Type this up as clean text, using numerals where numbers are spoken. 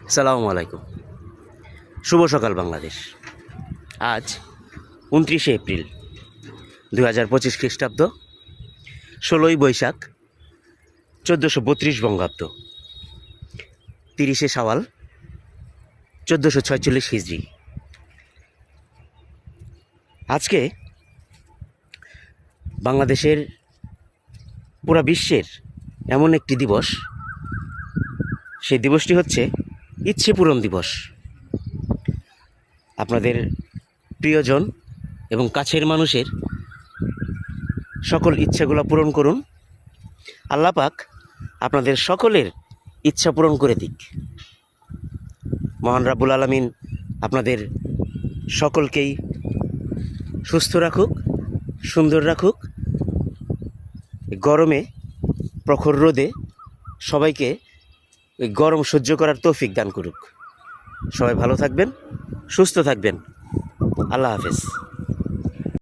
আসসালামু আলাইকুম। শুভ সকাল বাংলাদেশ। আজ 29শে এপ্রিল 2025 খ্রিস্টাব্দ, 16ই বৈশাখ 1432 বঙ্গাব্দ, 30শে শাওয়াল 1446 হিজরি। আজকে বাংলাদেশের পুরা বিশ্বের এমন একটি দিবস, সেই দিবসটি হচ্ছে ইচ্ছে পূরণ দিবস। আপনাদের প্রিয়জন এবং কাছের মানুষের সকল ইচ্ছাগুলো পূরণ করুন। আল্লাহ পাক আপনাদের সকলের ইচ্ছা পূরণ করে দিক। মহান রাব্বুল আলামিন আপনাদের সকলকেই সুস্থ রাখুক, সুন্দর রাখুক। গরমে, প্রখর রোদে সবাইকে ওই গরম সহ্য করার তৌফিক দান করুক। সবাই ভালো থাকবেন, সুস্থ থাকবেন। আল্লাহ হাফেজ।